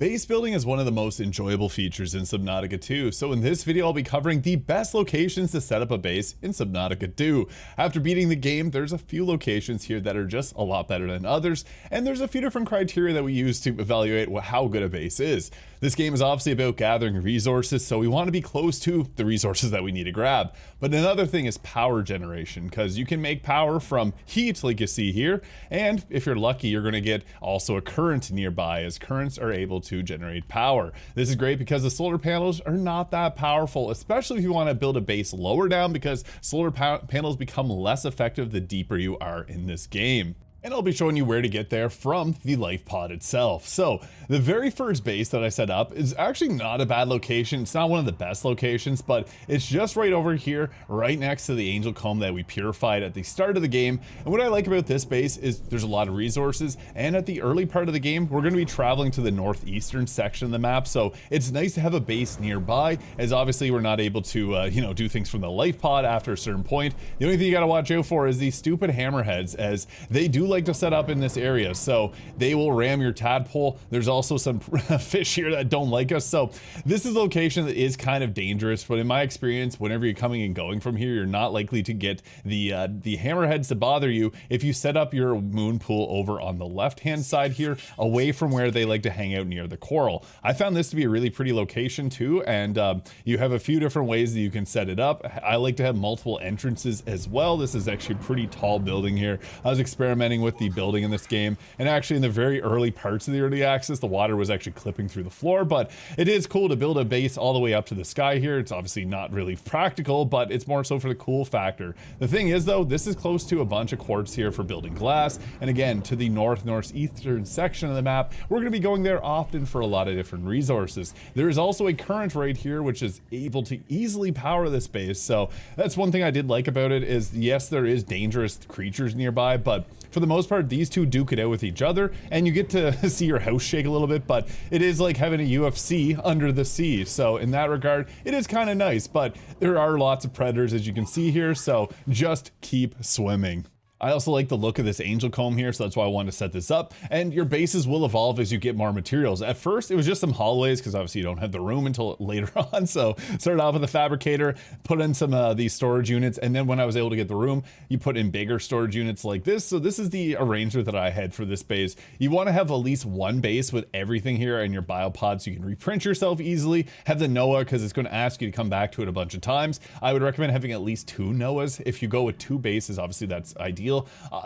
Base building is one of the most enjoyable features in Subnautica 2, so in this video I'll be covering the best locations to set up a base in Subnautica 2. After beating the game, there's a few locations here that are just a lot better than others, and there's a few different criteria that we use to evaluate how good a base is. This game is obviously about gathering resources, so we want to be close to the resources that we need to grab. But another thing is power generation, because you can make power from heat like you see here, and if you're lucky you're going to get also a current nearby, as currents are able to generate power. This is great because the solar panels are not that powerful, especially if you want to build a base lower down, because solar panels become less effective the deeper you are in this game. And I'll be showing you where to get there from the lifepod itself. So the very first base that I set up is actually not a bad location. It's not one of the best locations, but it's just right over here, right next to the angel comb that we purified at the start of the game. And what I like about this base is there's a lot of resources, and at the early part of the game we're going to be traveling to the northeastern section of the map, so it's nice to have a base nearby, as obviously we're not able to do things from the lifepod after a certain point. The only thing you got to watch out for is these stupid hammerheads, as they do like to set up in this area, so they will ram your tadpole. There's also some fish here that don't like us, so this is a location that is kind of dangerous, but in my experience, whenever you're coming and going from here, you're not likely to get the hammerheads to bother you if you set up your moon pool over on the left hand side here, away from where they like to hang out near the coral. I found this to be a really pretty location too, and you have a few different ways that you can set it up. I like to have multiple entrances as well. This is actually a pretty tall building here. I was experimenting with the building in this game, and actually in the very early parts of the early access the water was actually clipping through the floor, but it is cool to build a base all the way up to the sky here. It's obviously not really practical, but it's more so for the cool factor. The thing is though, this is close to a bunch of quartz here for building glass, and again to the northeastern section of the map, we're going to be going there often for a lot of different resources. There is also a current right here which is able to easily power this base, so that's one thing I did like about it. Is yes, there is dangerous creatures nearby, but for the most part these two duke it out with each other, and you get to see your house shake a little bit, but it is like having a UFC under the sea, so in that regard it is kind of nice. But there are lots of predators, as you can see here, so just keep swimming. I also like the look of this angel comb here, so that's why I wanted to set this up. And your bases will evolve as you get more materials. At first, it was just some hallways, because obviously you don't have the room until later on. So started off with a fabricator, put in some of these storage units, and then when I was able to get the room, you put in bigger storage units like this. So this is the arrangement that I had for this base. You want to have at least one base with everything here and your biopod, so you can reprint yourself easily. Have the Noah, because it's going to ask you to come back to it a bunch of times. I would recommend having at least 2 Noahs. If you go with 2 bases, obviously that's ideal.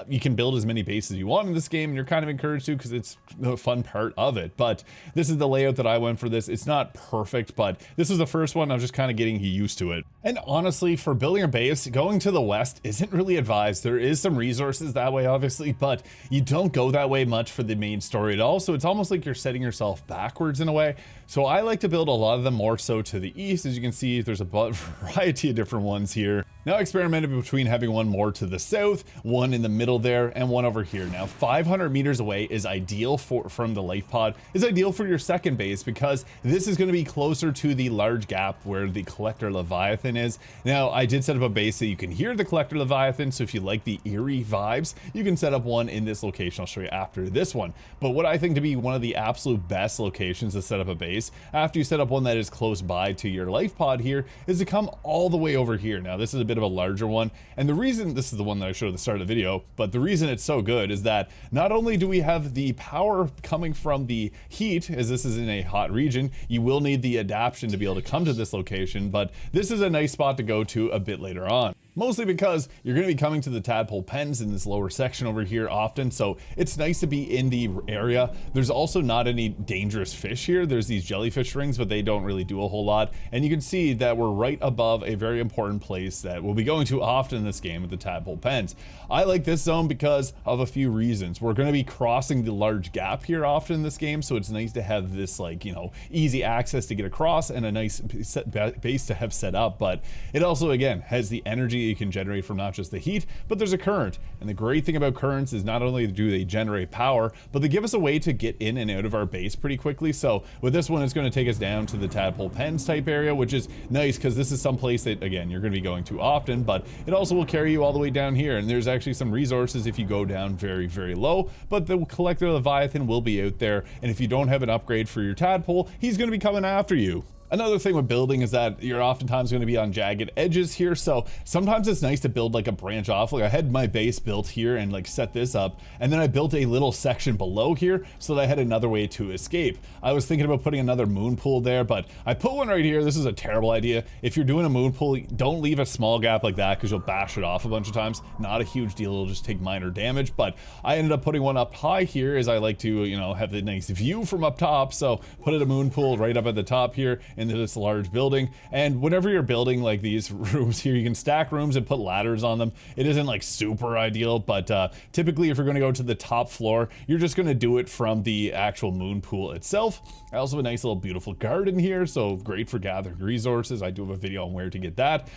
You can build as many bases as you want in this game, and you're kind of encouraged to, because it's the fun part of it. But this is the layout that I went for this. It's not perfect, but this is the first one. I was just kind of getting used to it. And honestly, for building a base, going to the west isn't really advised. There is some resources that way, obviously, but you don't go that way much for the main story at all. So it's almost like you're setting yourself backwards in a way. So I like to build a lot of them more so to the east. As you can see, there's a variety of different ones here. Now I experimented between having one more to the south, one in the middle there, and one over here. Now 500 meters away is ideal from the lifepod, is ideal for your second base, because this is going to be closer to the large gap where the collector leviathan is. Now I did set up a base that you can hear the collector leviathan, so if you like the eerie vibes, you can set up one in this location. I'll show you after this one. But what I think to be one of the absolute best locations to set up a base, after you set up one that is close by to your lifepod here, is to come all the way over here. Now this is a bit of a larger one, and the reason, this is the one that I showed at the start of the video, but the reason it's so good is that not only do we have the power coming from the heat, as this is in a hot region, you will need the adaptation to be able to come to this location, but this is a nice spot to go to a bit later on. Mostly because you're going to be coming to the tadpole pens in this lower section over here often, so it's nice to be in the area. There's also not any dangerous fish here. There's these jellyfish rings, but they don't really do a whole lot. And you can see that we're right above a very important place that we'll be going to often in this game with the tadpole pens. I like this zone because of a few reasons. We're going to be crossing the large gap here often in this game, so it's nice to have this, like, easy access to get across and a nice base to have set up. But it also, again, has the energy that you can generate from not just the heat, but there's a current. And the great thing about currents is not only do they generate power, but they give us a way to get in and out of our base pretty quickly. So with this one, it's going to take us down to the tadpole pens type area, which is nice because this is some place that, again, you're going to be going to often, but it also will carry you all the way down here. And there's actually some resources if you go down very, very low, but the collector Leviathan will be out there. And if you don't have an upgrade for your tadpole, he's going to be coming after you. Another thing with building is that you're oftentimes going to be on jagged edges here, so sometimes it's nice to build like a branch off. Like I had my base built here and like set this up, and then I built a little section below here so that I had another way to escape. I was thinking about putting another moon pool there, but I put one right here. This is a terrible idea. If you're doing a moon pool, don't leave a small gap like that because you'll bash it off a bunch of times. Not a huge deal, it'll just take minor damage, but I ended up putting one up high here as I like to, you know, have the nice view from up top, so put it a moon pool right up at the top here into this large building. And whenever you're building like these rooms here, you can stack rooms and put ladders on them. It isn't like super ideal, but typically if you're going to go to the top floor, you're just going to do it from the actual moon pool itself. I also have a nice little beautiful garden here, so great for gathering resources. I do have a video on where to get that.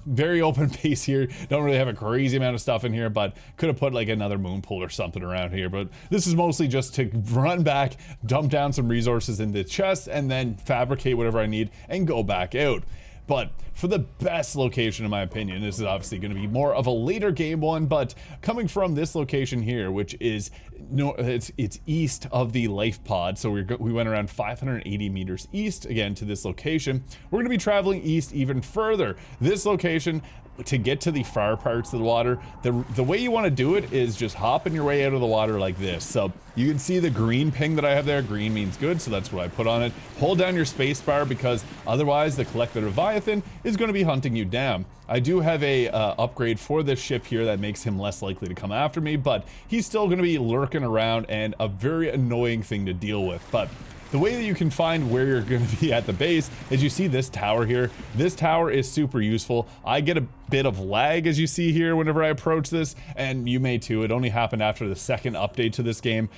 Very open base here. Don't really have a crazy amount of stuff in here, but could have put like another moon pool or something around here. But this is mostly just to run back, dump down some resources in the chest, and then fabricate whatever I need and go back out. But for the best location, in my opinion, this is obviously going to be more of a later game one, but coming from this location here, which is it's east of the lifepod. So we went around 580 meters east again to this location. We're going to be traveling east even further. This location, to get to the far parts of the water, the way you want to do it is just hopping your way out of the water like this. So you can see the green ping that I have there. Green means good, so that's what I put on it. Hold down your space bar because otherwise the collector Leviathan is going to be hunting you down. I do have a upgrade for this ship here that makes him less likely to come after me, but he's still going to be lurking around and a very annoying thing to deal with. But the way that you can find where you're going to be at the base is you see this tower here. This tower is super useful. I get a bit of lag as you see here whenever I approach this, and you may too. It only happened after the second update to this game.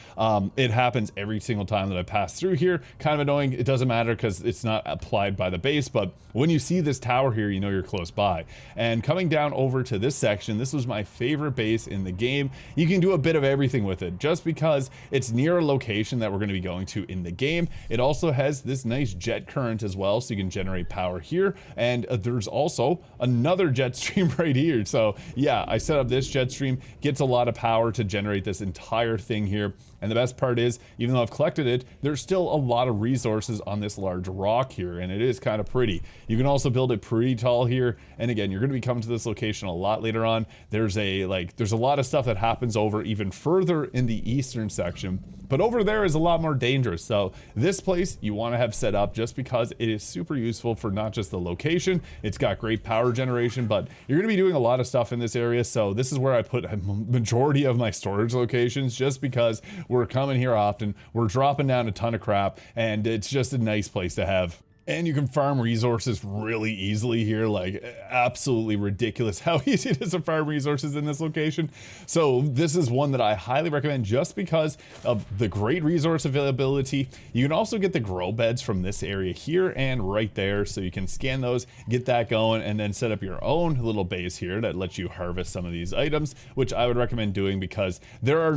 It happens every single time that I pass through here. Kind of annoying. It doesn't matter because it's not applied by the base, but when you see this tower here, you know you're close by. And coming down over to this section, this was my favorite base in the game. You can do a bit of everything with it just because it's near a location that we're going to be going to in the game. It also has this nice jet current as well, so you can generate power here. And there's also another jet stream right here. So yeah, I set up this jet stream, gets a lot of power to generate this entire thing here. And the best part is, even though I've collected it, there's still a lot of resources on this large rock here, and it is kind of pretty. You can also build it pretty tall here. And again, you're going to be coming to this location a lot later on. There's a lot of stuff that happens over even further in the eastern section, but over there is a lot more dangerous. So this place you want to have set up just because it is super useful for not just the location. It's got great power generation, but you're going to be doing a lot of stuff in this area. So this is where I put a majority of my storage locations just because we're coming here often, we're dropping down a ton of crap, and it's just a nice place to have. And you can farm resources really easily here, like absolutely ridiculous how easy it is to farm resources in this location. So this is one that I highly recommend just because of the great resource availability. You can also get the grow beds from this area here and right there. So you can scan those, get that going, and then set up your own little base here that lets you harvest some of these items, which I would recommend doing because there are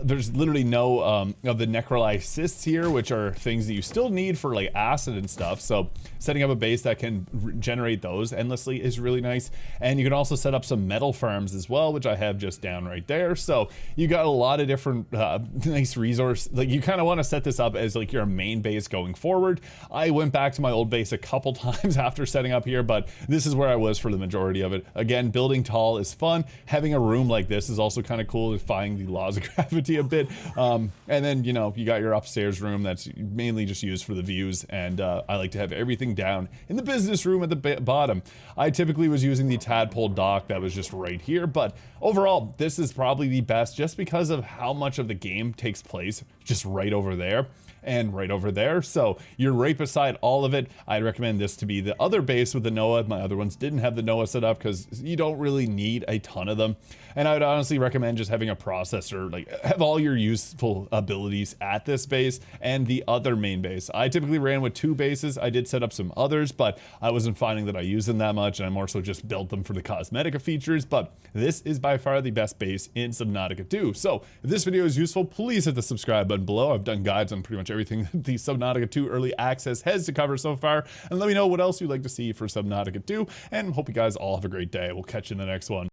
there's literally no of the necrolysis here, which are things that you still need for like acid and stuff. So setting up a base that can generate those endlessly is really nice. And you can also set up some metal farms as well, which I have just down right there. So you got a lot of different nice resource. Like you kind of want to set this up as like your main base going forward. I went back to my old base a couple times after setting up here, but this is where I was for the majority of it. Again, building tall is fun. Having a room like this is also kind of cool, defying the laws of gravity a bit. And then, you know, you got your upstairs room that's mainly just used for the views. And I like to have everything down in the business room at the bottom. I typically was using the tadpole dock that was just right here, but overall, this is probably the best just because of how much of the game takes place just right over there and right over there. So you're right beside all of it. I'd recommend this to be the other base with the Noah. My other ones didn't have the Noah set up because you don't really need a ton of them. And I would honestly recommend just having a processor, like have all your useful abilities at this base and the other main base. I typically ran with two bases bases. I did set up some others, but I wasn't finding that I used them that much, and I more so just built them for the cosmetic features. But this is by far the best base in Subnautica 2. So if this video is useful, please hit the subscribe button below. I've done guides on pretty much everything that the Subnautica 2 early access has to cover so far, and let me know what else you'd like to see for Subnautica 2, and hope you guys all have a great day. We'll catch you in the next one.